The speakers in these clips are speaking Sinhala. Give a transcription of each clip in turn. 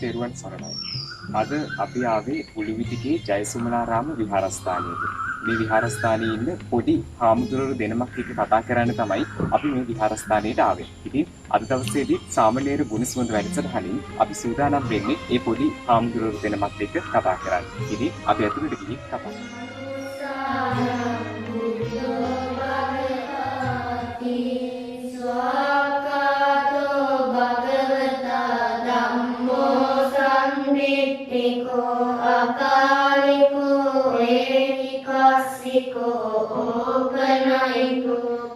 තෙරුවන් සරණයි. අද අපි ආවේ උළුවිටිගේ ජයසුමනාරාම විහාරස්ථානයට. මේ විහාරස්ථානයේ ඉන්න පොඩි හාමුදුරුවෝ දෙනමක් එක්ක කතා කරන්න තමයි අපි මේ විහාරස්ථානයට ආවේ. ඉතින් අද දවසේදී සාමණේර ගුණසුවඳ වැඩසටහනින් අපි සූදානම් වෙන්නේ මේ පොඩි හාමුදුරුවෝ දෙනමක් එක්ක කතා කරන්න. ඉතින් අපි අතුලට ගිහින් කතා කරමු.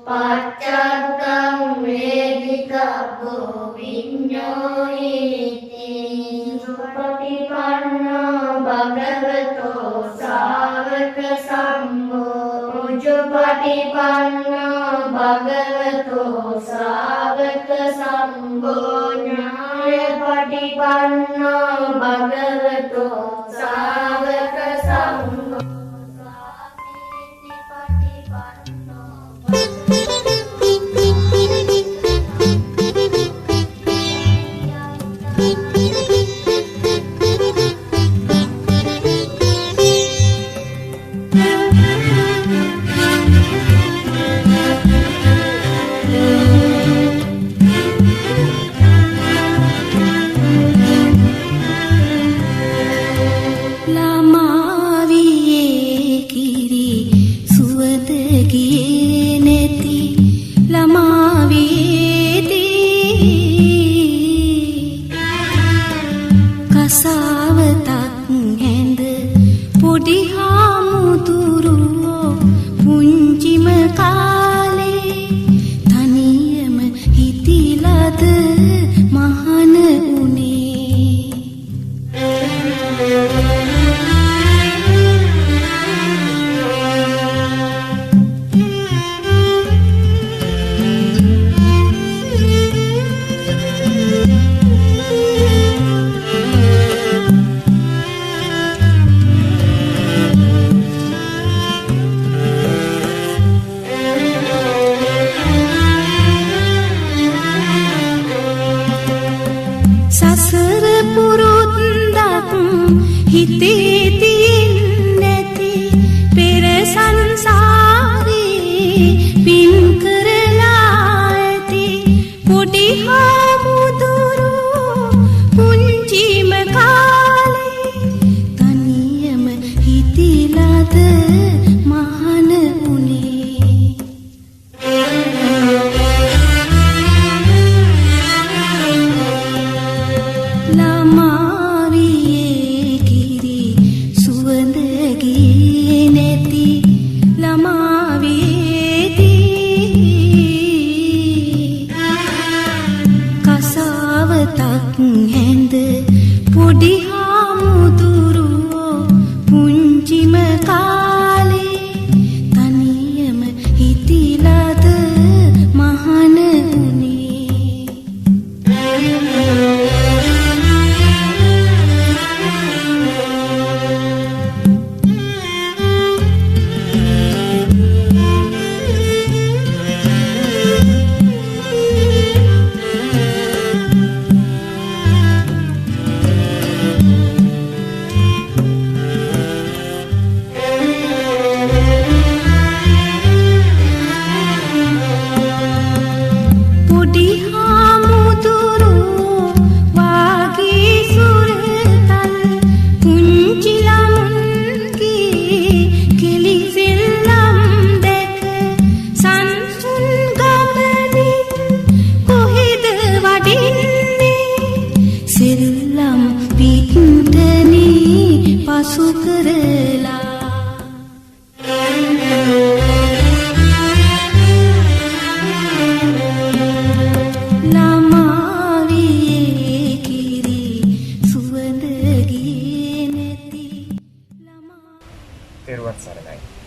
පච්චත්තං වේදිතබ්බෝ විඤ්ඤෝහිති සුපටිපන්නෝ භගවතෝ සාවක සංඝෝ උජුපටිපන්නෝ භගවතෝ සාවක සංඝෝ ඥායපටිපන්නෝ භගවතෝ සාවක සංඝෝ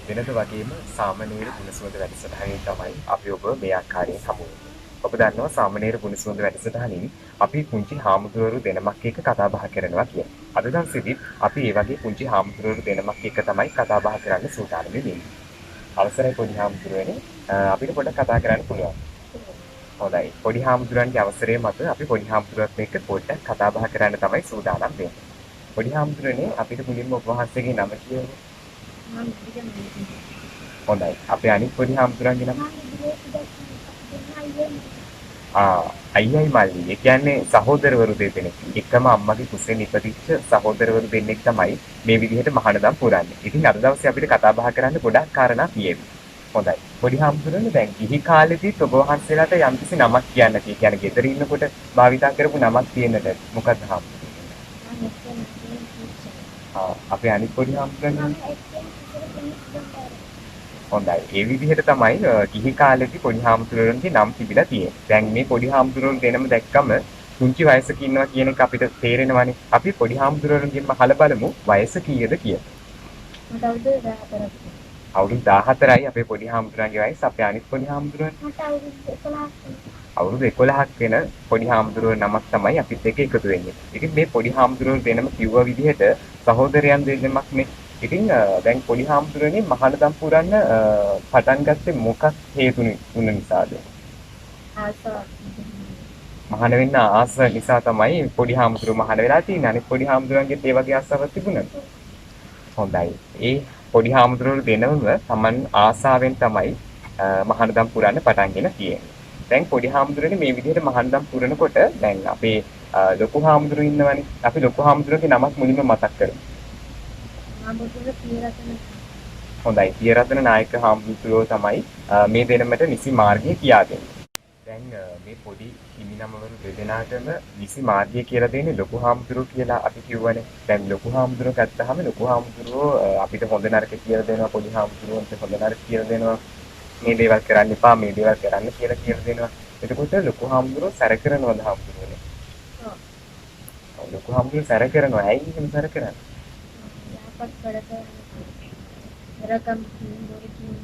වෙනද වගේම සාමණේර ගුණසුවඳ වැඩසටහනේ තමයි අපි ඔබ මේ ආකාරයෙන් හමු වෙන්නේ. ඔබ දන්නවා සාමණේර ගුණසුවඳ වැඩසටහනින් අපි පුංචි හාමුදුරුවෝ දෙනමක් එක්ක කතා බහ කරනවා කියලා. අද දවසේදී අපි මේ වගේ පුංචි හාමුදුරුවෝ දෙනමක් එක්ක තමයි කතා බහ කරන්න සූදානම් වෙන්නේ. අවසරයි පොඩි හාමුදුරුවනේ අපිට පොඩ්ඩක් කතා කරන්න පුළුවන්. හොඳයි. පොඩි හාමුදුරන්ගේ අවසරය මත අපි පොඩි හාමුදුරුවත් එක්ක පොඩ්ඩක් කතා බහ කරන්න තමයි සූදානම් වෙන්නේ. පොඩි හාමුදුරනේ අපිට මුලින්ම ඔබ වහන්සේගේ නම කියන්න. හොඳයි. අපේ අනිත් පොඩි හාමුදුරන්ගේ නම අයියයි මල්ලි. ඒ කියන්නේ සහෝදරවරු දෙදෙනෙක්. එකම අම්මගේ කුසෙන් ඉපදිච්ච සහෝදරවරු දෙන්නෙක් තමයි මේ විදිහට මහානදම් පුරන්නේ. ඉතින් අද දවසේ අපිට කතා බහ කරන්න ගොඩක් කාරණා තියෙයි. හොඳයි. පොඩි හාමුදුරනේ දැන් ගිහි කාලෙදිත් ඔබ වහන්සේලාට යම්කිසි නමක් කියන්න තියෙයි. කියන්නේ ගෙදර ඉන්නකොට භාවිතා කරපු නමක් තියෙන්නද? මොකක්ද හාමුදුරනේ? අපේ අනිත් පොඩි හාමුදුරනේ හොඳයි. ඒ විදිහට තමයි ගිහි කාලෙදි පොඩි හාමුදුරුවන්ගේ නම් තිබිලා තියෙන්නේ. දැන් මේ පොඩි හාමුදුරුවෝ දෙනම දැක්කම පුංචි වයසක ඉන්නවා කියන එක අපිට තේරෙනවානේ. අපි පොඩි හාමුදුරුවන්ගෙන්ම අහලා බලමු වයස කීයද කියලා. මට අවුරුදු 14ක්. අවුරුදු 14යි අපේ පොඩි හාමුදුරුවන්ගේ වයස. අපේ අනිත් පොඩි හාමුදුරුවන් මට අවුරුදු 11ක්. අවුරුදු 11ක් වෙන පොඩි හාමුදුරුවෝ නමක් තමයි අපිත් එක්ක එකතු වෙන්නේ. ඉතින් මේ පොඩි හාමුදුරුවෝ දෙනම කිව්ව විදිහට සහෝදරයන් දෙන්නමක් නේ. ඉතින් දැන් පොඩි හාමුදුරනේ මහානදම් පුරන්න පටන් ගත්තේ මොකක් හේතු නිසාද? ආසාවක්. මහාන වෙන්න ආස නිසා තමයි පොඩි හාමුදුරුවෝ මහාන වෙලා තියෙන්නේ. අනිත් පොඩි හාමුදුරන්ගෙත් ඒ වගේ ආසාවක් තිබුණාද? හොඳයි. ඒ පොඩි හාමුදුරුවෝ දෙනම Taman ආසාවෙන් තමයි මහානදම් පුරන්න පටන්ගෙන තියෙන්නේ. දැන් පොඩි හාමුදුරනේ මේ විදිහට මහානදම් පුරනකොට දැන් අපේ ලොකු හාමුදුරුවෝ ඉන්නවනේ. අපි ලොකු හාමුදුරුවෝගේ නමක් මුලින්ම මතක් කරමු. හොඳයි. පියරතන නායක හාමුදුරුවෝ තමයි මේ දෙනමට නිසි මාර්ගය කියා දෙන්නේ. දැන් මේ පොඩි හිමිනමවරු දෙදෙනාටම නිසි මාර්ගය කියලා දෙන්නේ ලොකු හාමුදුරුවෝ කියලා අපි කියවනේ. දැන් ලොකු හාමුදුරුවෝ ගත්තාම ලොකු හාමුදුරුවෝ අපිට හොඳ නරක කියලා දෙනවා, පොඩි හාමුදුරුවන්ට හොඳ නරක කියලා දෙනවා. මේ දේවල් කරන්න එපා, මේ දේවල් කරන්න කියලා දෙනවා. එතකොට ලොකු හාමුදුරුවෝ සැර කරනවද හාමුදුරුවනේ? ඔව්. ලොකු හාමුදුරුවෝ සැර කරනවා. ඇයි එහෙම සැර කරන්නේ? යහපත් වැඩ කරන රකම් බොරු කියන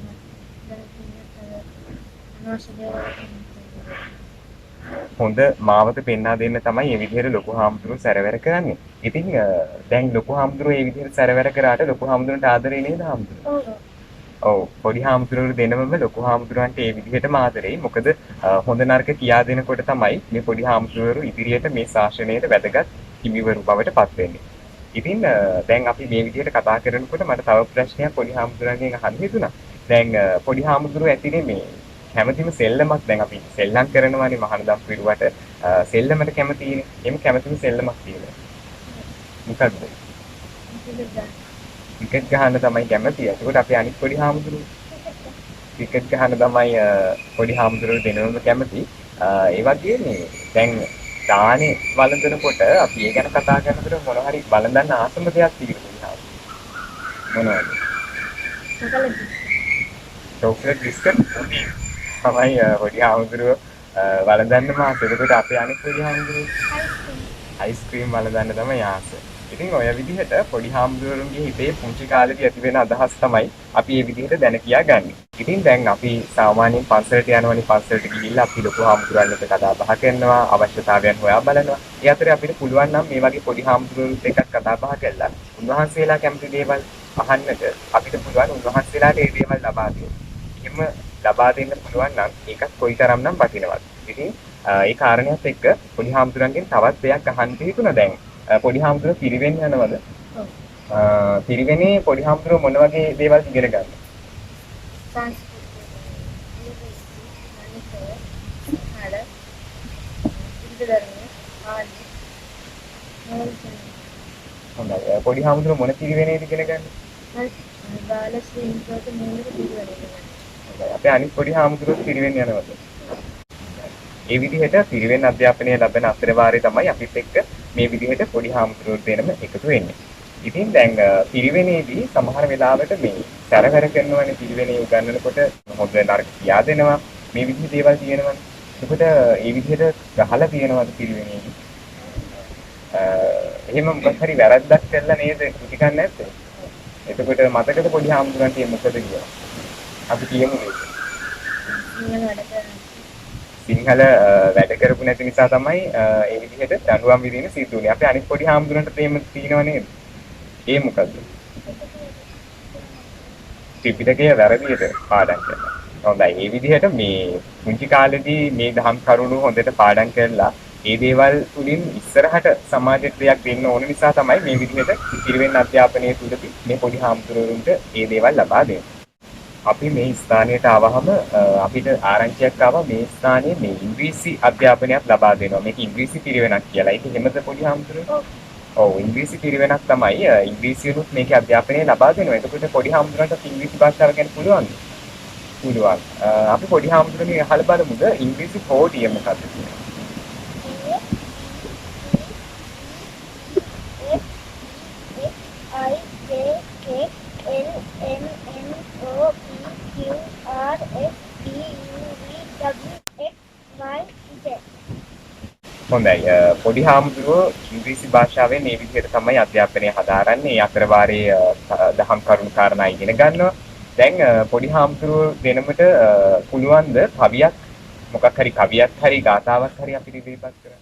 අනවශ්‍ය දේවල් හොඳ මාවත පෙන්වා දෙන්න තමයි මේ විදිහට ලොකු හාමුදුරුවෝ සැරවැර කරන්නේ. ඉතින් දැන් ලොකු හාමුදුරුවෝ මේ විදිහට සැරවැර කරාට ලොකු හාමුදුරන්ට ආදරේ නේද හාමුදුරුවෝ? ඔව්. පොඩි හාමුදුරුවෝ දෙනමම ලොකු හාමුදුරන්ට මේ විදිහටම ආදරේ. මොකද හොඳ නරක කියා දෙනකොට තමයි මේ පොඩි හාමුදුරුවෝ ඉදිරියට මේ ශාසනයට වැදගත් හිමිවරු බවට පත් වෙන්නේ. ඉතින් දැන් අපි මේ විදිහට කතා කරනකොට මට තව ප්‍රශ්නයක් පොඩි හාමුදුරන්ගෙන් අහන්න හිතුණා. දැන් පොඩි හාමුදුරුවෝ ඇතිනේ මේ කැමතිම සෙල්ලමක් දැන් අපි සෙල්ලම් කරනවානේ මහානදම් පිරුවට සෙල්ලමට කැමතිනේ. එම් කැමතිම සෙල්ලමක් තියෙනවා. මොකක්ද? ක්‍රිකට් ගහන්න තමයි කැමති. ඒකට අපි අනිත් පොඩි හාමුදුරුවෝ ක්‍රිකට් ගහන්න තමයි පොඩි හාමුදුරුවෝ දෙනවම කැමති. ඒ වගේ මේ දැන් දානේ වළඳනකොට අපි ඒ ගැන කතා කරනකොට මොන හරි වළඳන්න ආසම දෙයක් තියෙනවා. මොනවද? චොක්ලට් බිස්කට් තමයි පොඩි හාමුදුරුවෝ වළඳන්න මාස. එතකොට අපේ අනිත් පොඩි හාමුදුරුවෝ අයිස්ක්‍රීම් වළඳන්න තමයි ආස. ඉතින් ඔය විදිහට පොඩි හාමුදුරුවන්ගේ හිතේ පුංචි කාලේදී ඇති වෙන අදහස් තමයි අපි මේ විදිහට දැන කියා ගන්නෙ. ඉතින් දැන් අපි සාමාන්‍යයෙන් පන්සලට යනවනේ පන්සලට ගිහිල්ලා අපි ලොකු හාමුදුරුවන්ට කතා බහ කරනවා අවශ්‍යතාවයන් හොයා බලනවා. ඒ අතරේ අපිට පුළුවන් නම් මේ වගේ පොඩි හාමුදුරුවන්ට එකක් කතා බහ කරලා උන්වහන්සේලා කැමති දේවල් අහන්නට අපිට පුළුවන් උන්වහන්සේලාට ඒ දේවල් ලබා දෙන්න. එහෙම ලබා දෙන්න පුළුවන් නම් ඒකත් කොයිතරම්නම් වටිනවද. ඉතින් ඒ කාරණේත් එක්ක පොඩි හාමුදුරුවන්ගෙන් තවත් දෙයක් අහන්න හිතුණා දැන්. පොඩි හාමුදුරුවෝ පිරිවෙන් යනවද? ඔව්. පිරිවෙනේ පොඩි හාමුදුරුවෝ මොන වගේ දේවල් ඉගෙන ගන්නද? හොඳයි. පොඩි හාමුදුරුවෝ මොන පිරිවෙනේද ඉගෙන ගන්නේ? බාල ශ්‍රේණිකෝට මූලික පිරිවෙන. හොඳයි. අපේ අනිත් පොඩි හාමුදුරුවෝ පිරිවෙන් යනවද? ඒ විදිහට පිරිවෙන් අධ්‍යාපනය ලැබෙන අතරවාරේ තමයි අපිත් එක්ක මේ විදිහට පොඩි හාමුදුරුවෝ දෙනම එකතු වෙන්නේ. ඉතින් දැන් පිරිවෙනේදී සමහර වෙලාවට මේ සැරවැර කරනවනේ පිරිවෙනේ උගන්වනකොට හොඳ නරක කියා දෙනවා. මේ විදිහ දේවල් තියෙනවනේ. එතකොට ඒ විදිහට ගහලා තියෙනවද පිරිවෙනේදී? එහෙම මොකක් හරි වැරද්දක් කළා නේද ඉතිකන්නේ නැත්තේ? එතකොට මතකද පොඩි හාමුදුරන්ට මොකද කියලා? අපි කියමු ඒක. සිංහල වැඩ කරපු නැති නිසා තමයි ඒ විදිහට දඬුවම් විදින සිද්ධ වුනේ. අපි අනිත් පොඩි හාමුදුරන්ට තේම තියෙනව නේද? ඒ මොකද්ද? ත්‍රිපිටකය වැරදියට පාඩම් කරනවා. හොඳයි. මේ විදිහට මේ පුංචි කාලේදී මේ දහම් කරුණු හොඳට පාඩම් කරලා ඒ දේවල් තුලින් ඉස්සරහට සමාජයට දෙයක් දෙන්න ඕන නිසා තමයි මේ විදිහට පිරිවෙන් අධ්‍යාපනයේ තුලදී මේ පොඩි හාමුදුරුවන්ට ඒ දේවල් ලබා දෙන්නේ. අපි මේ ස්ථානයට ආවහම අපිට ආරංචියක් ආවා මේ ස්ථානයේ මේ ඉංග්‍රීසි අධ්‍යාපනයක් ලබා දෙනවා. මේක ඉංග්‍රීසි පිරිවෙනක් කියලා. ඒක එහෙමද පොඩි හාමුදුරුවෝ? ඔව් ඉංග්‍රීසි පිරිවෙනක් තමයි. ඉංග්‍රීසියෙනුත් මේකේ අධ්‍යාපනය ලබා දෙනවා. එතකොට පොඩි හාමුදුරුවන්ට ඉංග්‍රීසි භාෂාව ගැන පුළුවන්ද? පුළුවන්. අපි පොඩි හාමුදුරනේ අහලා බලමුද ඉංග්‍රීසි කෝඩිය මොකක්ද කියලා. හොඳයි. පොඩි හාමුදුරුවෝ ඉංග්‍රීසි භාෂාවෙන් මේ විදිහට තමයි අධ්‍යාපනය හදාරන්නේ. ඒ අතර වාරයේ දහම් කරුණු කාරණා ඉගෙන ගන්නවා. දැන් පොඩි හාමුදුරුවෝ දෙනමට පුළුවන්ද කවියක් මොකක් හරි කවියක් හරි ගාථාවක් හරි අපිට ඉදිරිපත් කරන්න?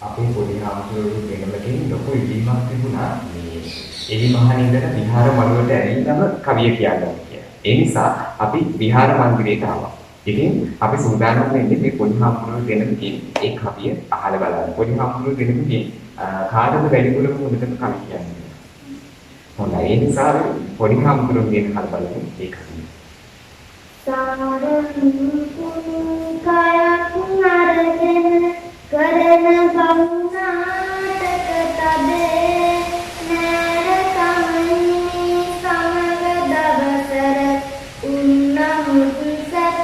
අපේ පොඩි හාමුදුරුවෝ දෙනමකින් ලොකු ඉල්ලීමක් තිබුණා මේ එලිමහන ඉඳලා විහාර මළුවට ඇවිල්ලාම කවිය කියන්න කියලා. ඒ නිසා අපි විහාර මන්දිරයට ආවා. ඉතින් අපි සූදානම් වෙන්නේ මේ පොඩි හාමුදුරුවෝ දෙනමකින් ඒ කවිය අහලා බලන්න. පොඩි හාමුදුරුවෝ දෙනමකින් කාටද වැඩිපුරම හොඳටම කවි කියන්නේ? හොඳයි. ඒ නිසා පොඩි හාමුදුරුවෝ කියන කල් බලමු ඒක. සාරං කයක් නරගෙන කරන බංනාටක තදේ නෑර කමනි සමග දවසර උන්නමුත් සැප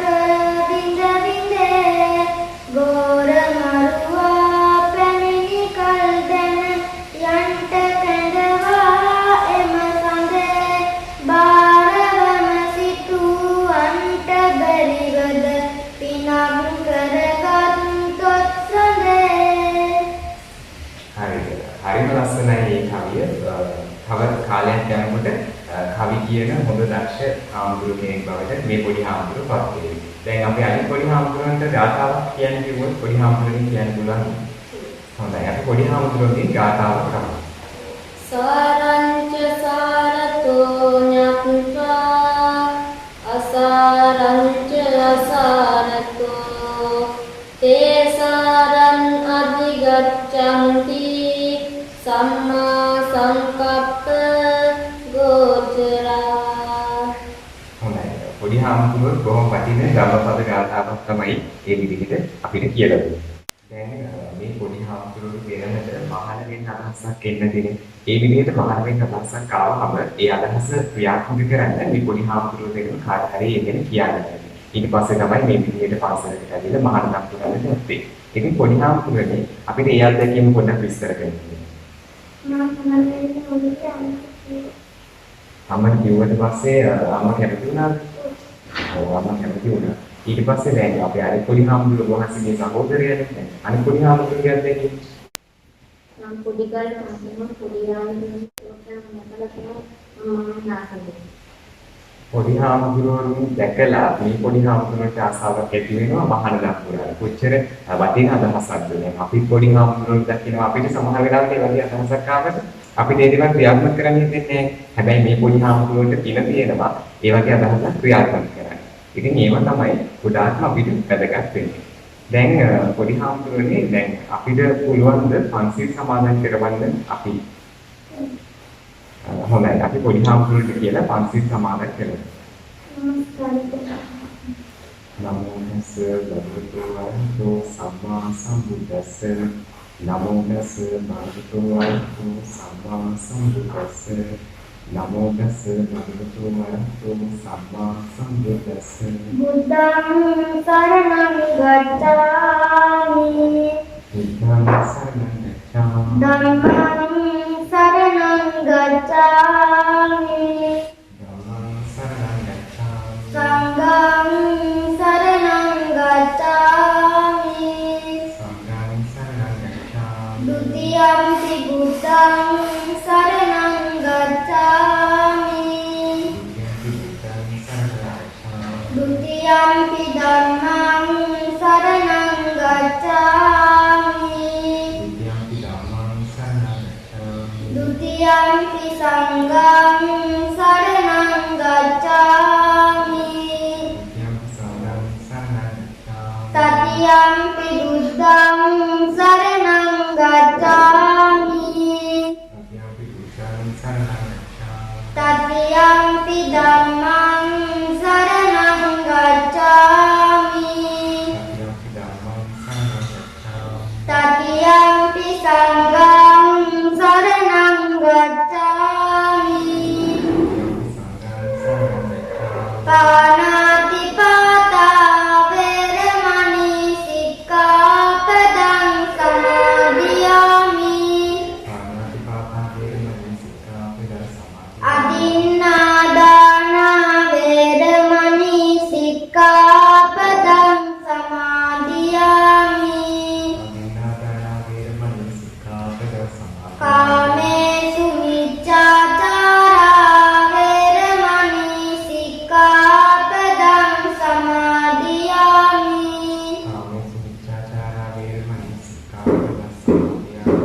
විඳ විඳේ ගෝර මරුවා පැමිණි කල් දැන යන්ට කැඳවා එම සඳේ බාරවම සිටුවන්ට බැරිවද පිනක් කරගත් තොත් සඳේ. හරිම ලස්සනයි මේ කවිය. තව කාලයක් යනකොට කවි කියන හොඳ දක්ෂ හාමුදුරුවෝ කෙනෙක් බවට මේ පොඩි හාමුදුරුවෝ පත් වෙනවා. දැන් අපි අනිත් පොඩි හාමුදුරුවන්ට ගාථාවක් කියන්න කිව්වොත් පොඩි හාමුදුරුවන්ට කියන්න පුළුවන්. හොඳයි. අපි පොඩි හාමුදුරුවන්ගේ ගාථාවක් කරමු. සාරංච සාරතෝ ඤත්වා අසාරංච අසාරතෝ තේසාරං අධිගච්ඡන්ති සම්මා සංකප්ප ගෝචරා. හොඳයි. පොඩි හාමුදුරුවෝ බොහොම වටින ධම්මපද ගාථාවක් තමයි මේ විදිහට අපිට කියලා දෙන්නේ. දැන් මේ පොඩි හාමුදුරුවෝ දෙනමට මහාන වෙන්න අදහසක් එන්න දෙන්නේ. ඒ විදිහට මහාන වෙන්න අදහසක් ආවම ඒ අදහස ක්‍රියාත්මක කරන්න මේ පොඩි හාමුදුරුවෝ දෙන කාට හරි එගෙන කියන්නේ. ඊට පස්සේ තමයි මේ විදිහට පාසලකට ඇවිල්ලා මහාන නම් කරන්න ඇත්තේ. ඉතින් පොඩි හාමුදුරුවනේ අපිට ඒ අත්දැකීම පොඩ්ඩක් විස්තර කරන්න. අම්මා කිව්වට පස්සේ අම්මා කැමති වුණාද? ඔව් අම්මා කැමති වුණා. ඊට පස්සේ දැන් අපි අනිත් පොඩි හාමුදුරුවෝ වහන්සේගේ සහෝදරයනේ. අනිත් පොඩි හාමුදුරුවෝ කියන්නේ නම් පොඩි කාලේ මම පොඩි හාමුදුරුවෝ පොඩි හාමුදුරුවෝ දැකලා මේ පොඩි හාමුදුරුවන්ට ආසාවක් ඇති වෙනවා මහාන දක්වලා. කොච්චර වටින අදහසක්ද මේ. අපි පොඩි හාමුදුරුවෝ දකිනවා අපිට සමහර වෙලාවට ඒ වගේ අදහසක් ආවද අපිට ඒ දේවල් ක්‍රියාත්මක කරන්න හිතෙන්නේ නැහැ. හැබැයි මේ පොඩි හාමුදුරුවන්ට පින තියෙනවා ඒ වගේ අදහසක් ක්‍රියාත්මක කරන්න. ඉතින් ඒව තමයි ගොඩාක්ම අපිට වැදගත් වෙන්නේ. දැන් පොඩි හාමුදුරුවනේ දැන් අපිට පුළුවන් ද පන්සිල් සමාදන් කරවන්න අපි හොඳයි අපි පොඩි හාමුදුරුවන්ට කියලා පන්සිල් සමාදන් කරමු. නමෝ තස්ස භගවතු වරහතෝ සම්මා සම්බුද්දස්ස නමෝ තස්ස භගවතු වරහතෝ සම්මා සම්බුද්දස්ස නමෝ තස්ස භගවතු වරහතෝ සම්මා සම්බුද්දස්ස බුද්ධං සරණං ගච්ඡාමි බුද්ධං සරණං ගච්ඡාමි ධම්මං සරණං ගච්ඡාමි ධම්මං සරණං ගච්ඡාමි සංඝං සරණං ගච්ඡාමි සංඝං සරණං ගච්ඡාමි ဒုတိယံ පි බුද්ධං සරණං ගච්ඡාමි ဒုတိယံ පි ධම්මං සරණං ගච්ඡාමි ဒုတိယံ පි සංඝං සරණං ගච්ඡාමි සංඝං සරණං ගච්ඡාමි පාණාතිපාතා වේරමණී සික්ඛාපදං සමාදියාමි අදින්නාදාන වේරමණී සික්ඛාපදං සමාදියාමි කාමේසු මිච්ඡාචාරා වේරමණී සික්ඛාපදං සමාදියාමි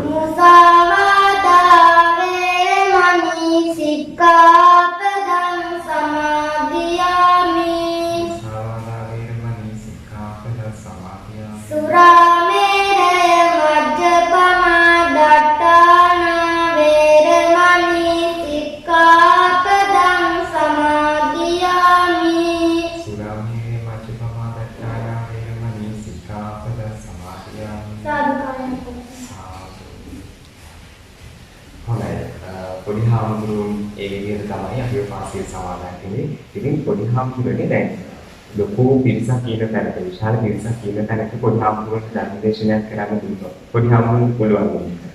මුසාවාදා වේරමණී සික්ඛාපදං සමාදියාමි සුරාමේරය මජ්ජපමා දට්ඨාන වේරමණී සික්ඛාපදං සමාදියාමි සාදුකාරයන් හොඳයි. පොඩි හාමුදුරුවෝ ඒ විදිහට තමයි අපි පාසල් සමාදන් වෙන්නේ. ඉතින් පොඩි හාමුදුරුවනේ දැන් ලොකු පිරිසක් කියන තැනක විශාල පිරිසක් කියන තැනක පොඩි හාමුදුරුවන්ට ධර්ම දේශනයක් කරන්න දුන්නොත් පොඩි හාමුදුරුවෝ පුළුවන් වෙන්නේ.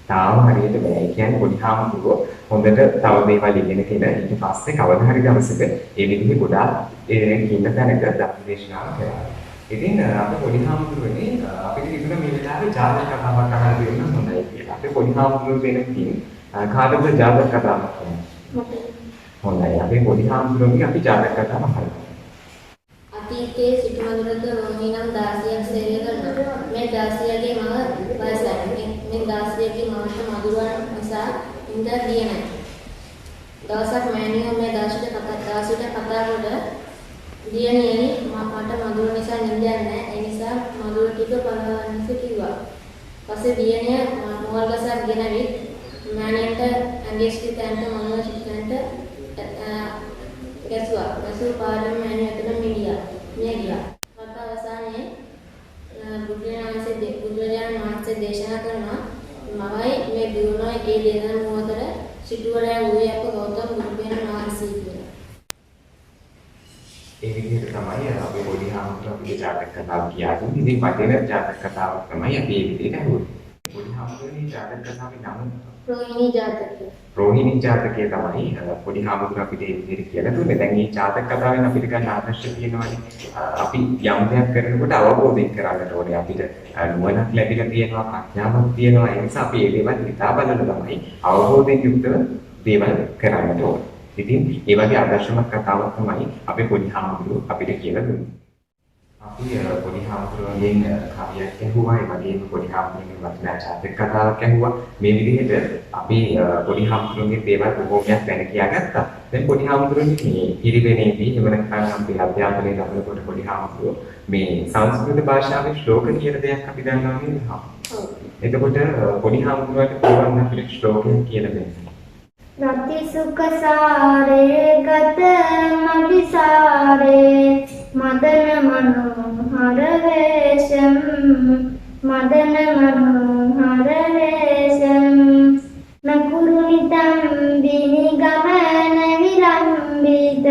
තාම හරියට බෑ. ඒ කියන්නේ පොඩි හාමුදුරුවෝ හොඳට තව දේවල් ඉගෙන කියලා ඊට පස්සේ කවදා හරි දවසක ඒ විදිහේ ගොඩාක් ඒ කියන තැනක ධර්ම දේශනාවක් කරනවා. ඉතින් අපේ පොඩි හාමුදුරුවනේ අපිට තිබුණ මේ වෙලාවේ ජාතක කතාවක් අහලා දෙන්න හොඳයි කියලා. අපේ පොඩි හාමුදුරුවෝ වෙනකින් කාටද ජාතක කතාවක් කියන්නේ? හොඳයි. අපේ පොඩි හාමුදුරුවෝගේ අපි ජාතක කතාව අහලා. අතීතයේ සිටුමඳුරක රෝහිණී නම් 16ක් සේවය කරනවා. මේ 16ගේ මව වයසයි. මේ 16ගේ මවට මදුරුවන් නිසා ඉඳලා ගියේ නැහැ. දවසක් මෑණියෝ මේ 16ට කතා කොට දියණියනි මට මදුරුව නිසා නිින්ද යන්නේ නැහැ. ඒ නිසා මදුරුව ටික බලවන්න කිව්වා. පස්සේ දියණිය මොවල් ගසක් ගෙනවිත් මෑණියන්ට ඇඟේ සිටන්ට මනුව සිටන්ට ගැසුවා. ගැසූ පාරම මෑණිය එතන මිය ගියා. මත අවසානයේ බුදුරජාණන් වහන්සේ දේශනා කරනවා මවයි මේ දිනුනෝ ඒ දෙන මොහොතර සිටුවරයා වූයේ අප ගෞතම බුදුරජාණන් වහන්සේ කියලා. ඒ විදිහට තමයි අපේ පොඩි හාමුදුරුවෝ අපිට ජාතක කතාව කියන්නේ. ඉතින් පදේන ජාතක කතාවක් තමයි අපි මේ විදිහට අහුවෙන්නේ. පොඩි හාමුදුරුවෝගේ ජාතක කතාවේ නම රෝහිණී ජාතකය. රෝහිණී ජාතකය තමයි පොඩි හාමුදුරුවෝ අපිට මේ විදිහට කියලා දුන්නේ. දැන් මේ ජාතක කතාවෙන් අපිට ගන්න ආදර්ශය තියෙනවානේ. අපි යම් දෙයක් කරනකොට අවබෝධයෙන් කරන්නට ඕනේ. අපිට නුවණක් ලැබිලා තියෙනවා, ප්‍රඥාවක් තියෙනවා. ඒ නිසා අපි මේ දේවල් හිතා බලන තමයි අවබෝධයෙන් යුක්තව දේවල් කරන්නට ඕනේ. ඉතින් ඒ වගේ ආදර්ශමත් කතාවක් තමයි අපේ පොඩි හාමුදුරුවෝ අපිට කියලා දුන්නේ. අපි පොඩි හාමුදුරුවන්ගෙන් කවියක් ඇහුවා. ඒ වගේම පොඩි හාමුදුරුවන්ගෙන් වචන ජාතක කතාවක් ඇහුවා. මේ විදිහට අපි පොඩි හාමුදුරුවන්ගේ දේවල් බොහෝමයක් දැන කියාගත්තා. දැන් පොඩි හාමුදුරුවන්ගේ මේ පිරිවෙනේදී එහෙම නැත්නම් අපේ අධ්‍යාපනයේ ලබනකොට පොඩි හාමුදුරුවෝ මේ සංස්කෘත භාෂාවේ ශ්ලෝක කියන දෙයක් අපි දන්නවා නේද? එතකොට පොඩි හාමුදුරුවන්ට පුළුවන් අපිට ශ්ලෝකයක් කියලා දෙන්න. රති සුඛ සාරේ ගත මවිසාරේ මදන මනෝහර වේශම් මදන මනෝහර වේශම් නකුරුනිතං දිනි ගමන විලම්බිත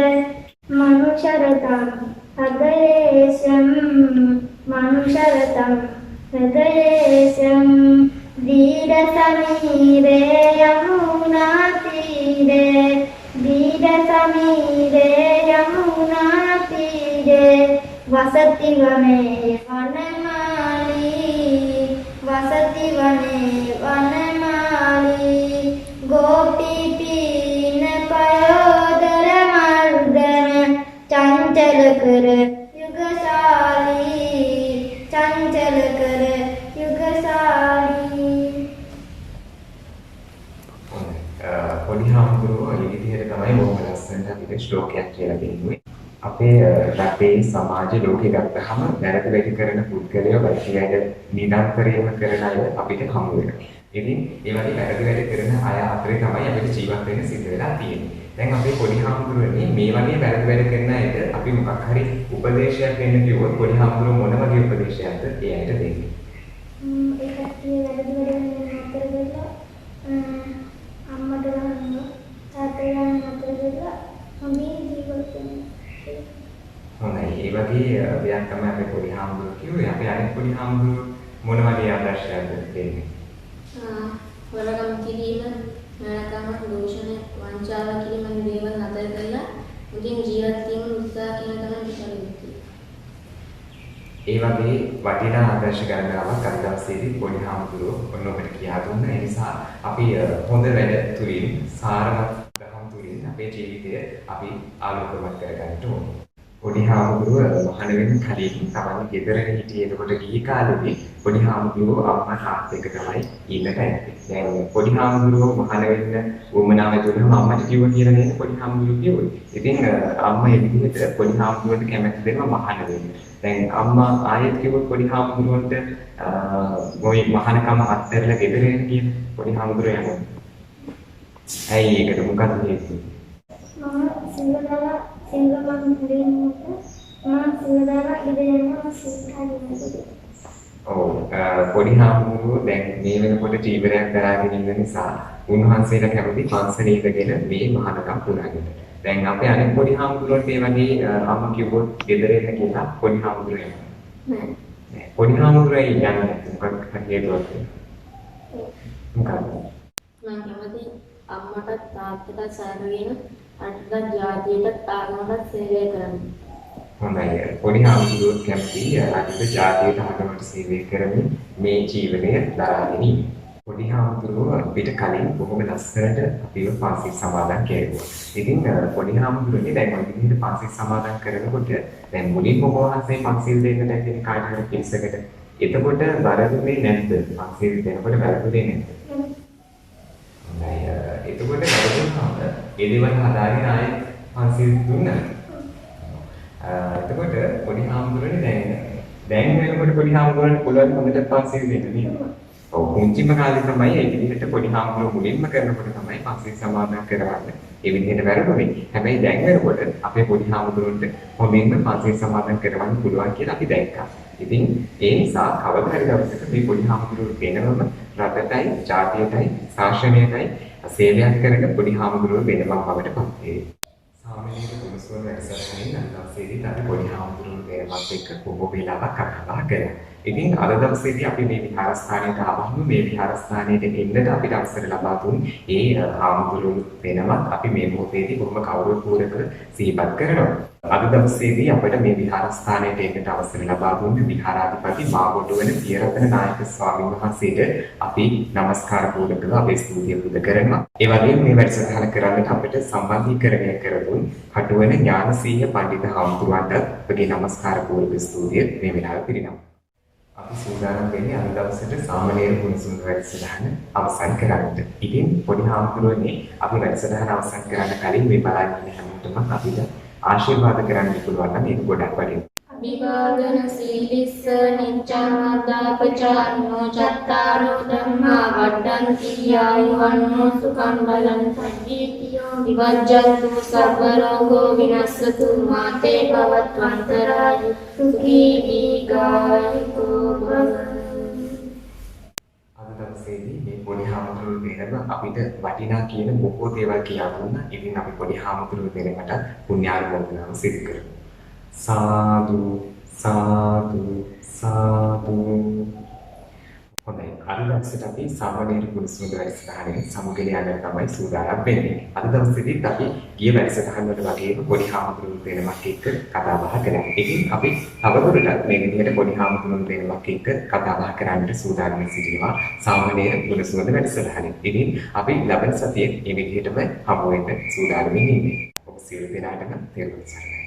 මනුෂරතං හදේශම් මනුෂරතං හදේශම් දීර සමීරේ යමුනා තීරේ දීර සමීරේ යමුනා තීරේ වසති වනේ වනමාලී වසති වනේ වනමාලී ගෝපී පීන පයෝදර මර්දන චංචල කර යුගශාලී චංචල කර යුගශාලී. පොඩි හාමුදුරුවෝ මේ විදිහට තමයි බොහොම ලස්සනට අපිට ශ්ලෝකයක් කියලා දෙන්නේ. අපේ රටේ සමාජ ලෝකේ ගත්තහම වැරදි වැඩි කරන පුද්ගලයෝ වැඩි නිරන්තරයෙන්ම කරන අය අපිට හමු වෙනවා. ඉතින් ඒ වගේ වැරදි වැඩි කරන අය අතරේ තමයි අපිට ජීවත් වෙන්න සිද්ධ වෙලා තියෙන්නේ. දැන් අපේ පොඩි හාමුදුරුවනේ මේ වගේ වැරදි වැඩි කරන අයට අපි මොකක් හරි උපදේශයක් දෙන්න කිව්වොත් පොඩි හාමුදුරුවෝ මොන වගේ උපදේශයක්ද ඒ අයට දෙන්නේ? පොඩි හාමුදුරුවෝ මොන වගේ ආදර්ශයක්ද දෙන්නේ? වරකම් කිරීම, නරකම, දූෂණ, වංචාව කිරීම වගේ දේවල් නතර කරලා මුලින් ජීවත් වීම උත්සාහ කියන තමයි විචාරෙන්නේ. ඒ වගේ වටිනා ආදර්ශ ගණනාවක් අද දවසේදී පොඩි හාමුදුරුවෝ ඔන්න ඔබට කියා දුන්නා. ඒ නිසා අපි හොඳ වැඩ තුලින් සාරවත් දහම් තුලින් අපේ ජීවිතය අපි ආලෝකමත් කරගන්න ඕනේ. පොඩි හාමුදුරුවෝ මහාන වෙන කලින් තමයි ගෙදරක හිටියේ. එතකොට ගිහි කාලේදී පොඩි හාමුදුරුවෝ අම්මා තාත්තා එක තමයි ඉන්නට ඇත්තේ. දැන් පොඩි හාමුදුරුවෝ මහාන වෙන්න උවමනාව දුන්නාම අම්මට කිව්වා කියලා නේද පොඩි හාමුදුරුවෝ කිව්වේ. ඉතින් අම්මා ඒ විදිහට පොඩි හාමුදුරුවන්ට කැමැත්ත දෙනවා මහාන වෙන්න. දැන් අම්මා ආයෙත් කිව්වොත් පොඩි හාමුදුරුවන්ට මොයි මහානකම අත්හැරලා ගෙදර එන්න කියන පොඩි හාමුදුරුවෝ යනවා. ඇයි ඒකට මොකද හේතුව? මම සිංහලලා සිංහලම දෙන්නට මම සිංහලලා ඉගෙනගෙන සිංහලයි. ඔව් පොඩි හාමුදුරුවෝ දැන් මේ වෙනකොට ජීවිතයක් දරාගෙන ඉන්න නිසා උන්වහන්සේලා කැමති පන්සලේ ඉඳගෙන මේ මහානකම් පුරාගෙන. දැන් අපේ අනෙක් පොඩි හාමුදුරුවන්ට මේ වගේ අම්මා කිව්වොත් ගෙදර එන්න කියලා පොඩි හාමුදුරුවෝ යනවා. නෑ. පොඩි හාමුදුරුවෝ යන්නේ මොකක්ද හේතුවක්? මොකක්ද? මම කැමති අම්මටත් තාත්තටත් සාරගෙන රටට ජාතියටත් ආගමටත් සේවය කරන්න. හොඳයි. පොඩි හාමුදුරුවෝ කැමති රටට ජාතියට ආගමට සේවය කරමින් මේ ජීවනය දරාගෙන ඉන්න. පොඩි හාමුදුරුවෝ අපිට කලින් බොහොම ලස්සනට අපිව පන්සිල් සමාදන් කෙරුවා. ඉතින් පොඩි හාමුදුරුවනේ දැන් ඔය විදිහට පන්සිල් සමාදන් කරනකොට දැන් මුලින්ම ඔබ වහන්සේ පන්සිල් දෙන්නට ඇතිනේ කාට හරි පිරිසකට. එතකොට වැරදුනේ නැද්ද? පන්සිල් දෙනකොට වැරදුනේ නැද්ද? හොඳයි. එතකොට වැරදුනහම ඒ දේවල් හදාගෙන ආයෙත් පන්සිල් දුන්නා. එතකොට පොඩි හාමුදුරුවනේ දැන් වෙනකොට පොඩි හාමුදුරුවන්ට පුළුවන් හොඳට පන්සිල් දෙන්න නේද? ඔව් මුංචිම කාලේ තමයි ඒ විදිහට පොඩි හාමුදුරුවෝ මුලින්ම කරනකොට තමයි පන්සිල් සමාදන් කරවන්නේ. ඒ විදිහට වැරදුනේ. හැබැයි දැන් වෙනකොට අපේ පොඩි හාමුදුරුවන්ට හොඳින්ම පන්සිල් සමාදන් කරවන්න පුළුවන් කියලා අපි දැක්කා. ඉතින් ඒ නිසා කවදා හරි දවසක මේ පොඩි හාමුදුරුවෝ වෙනවම රටටයි, ජාතියටයි, ශාසනයටයි සේවයක් කරන පොඩි හාමුදුරුවෝ වෙනවම බවට පත් වේ. සාමාන්‍යයෙන් කුමසුවන වැඩසටහනින් අදවසේදී අපි පොඩි හාමුදුරුවෝ වෙනවත් එක්ක බොහෝ වෙලාවක් කතා කරා. ඉතින් අද දවසේදී අපි මේ විහාරස්ථානයට ආවම මේ විහාරස්ථානයට එන්නට අපිට අවසර ලබා දුන් ඒ හාමුදුරුවෝ වෙනවත් අපි මේ මොහොතේදී බොහොම කෞරවපූර්වක සිහිපත් කරනවා. අද දවසේදී අපිට මේ විහාරස්ථානයට එන්නට අවසර ලබා දුන්න විහාරාධිපති මාගොඩුවන පියරතන නායක ස්වාමීන් වහන්සේට අපි নমස්කාර පූර්වකව අපේ ස්තුතිය පුද කරනවා. ඒ වගේම මේ වැඩසටහන කරන්නට අපිට සම්බන්ධීකරණය කරපු කටුවන ඥානසීහ පඬිතු හාමුදුරුවන්ට අපගේ নমස්කාර පූර්වක ස්තුතිය මේ වෙලාවේ පිරිනමනවා. අපි සූදානම් වෙන්නේ අද දවසට සාමණේර ගුණසුන්දර වැඩසටහන අවසන් කරන්නට. ඉතින් පොඩි හාමුදුරුවනේ අපි වැඩසටහන අවසන් කරන්න කලින් මේ බලන්න ඉන්න හැමෝටම අපිට ආශිර්වාද කරන්න පුළුවන් නම් ඒක ගොඩක් වටිනවා. අභිවාදන සීලිස්ස නිච්ඡං අදාපචාරණෝ චත්තාරෝ ධම්මා වඩ්ඩන්ති ආයුවන්නෝ සුඛං බලං සජ්ජීතියෝ විවජ්ජන්තු සබ්බ රෝගෝ විනස්සතු මාතේ භවත්වන්තරායු සුඛී දීඝායුකෝ භව. අද දවසේදී මේ පොඩි හාමුදුරුවෝ දෙනම අපිට වටිනා කියන බොහෝ දේවල් කියා දුන්නා. ඉතින් අපි පොඩි හාමුදුරුවෝ දෙනකට පුණ්‍යානුමෝදනාව සිදු කරමු. සාදු සාදු සාදු. හොඳයි. අද දවසට අපි සාමණේර ගුණසුන්දර වැඩසටහනේ සමුගෙන යන්න තමයි සූදානම් වෙන්නේ. අද දවසේදීත් අපි ගිය වැඩසටහන් වල වගේම පොඩි හාමුදුරුවෝ දෙනමක් එක්ක කතා බහ කරා. ඉතින් අපි තවදුරටත් මේ විදිහට පොඩි හාමුදුරුවෝ දෙනමක් එක්ක කතා බහ කරන්නට සූදානම් සිටිනවා සාමණේර ගුණසුන්දර වැඩසටහනේ. ඉතින් අපි ලබන සතියේ මේ විදිහටම හමු වෙන්න සූදානම් ඉන්නේ. ඔබ සියලු දෙනාටම තෙරුවන් සරණයි.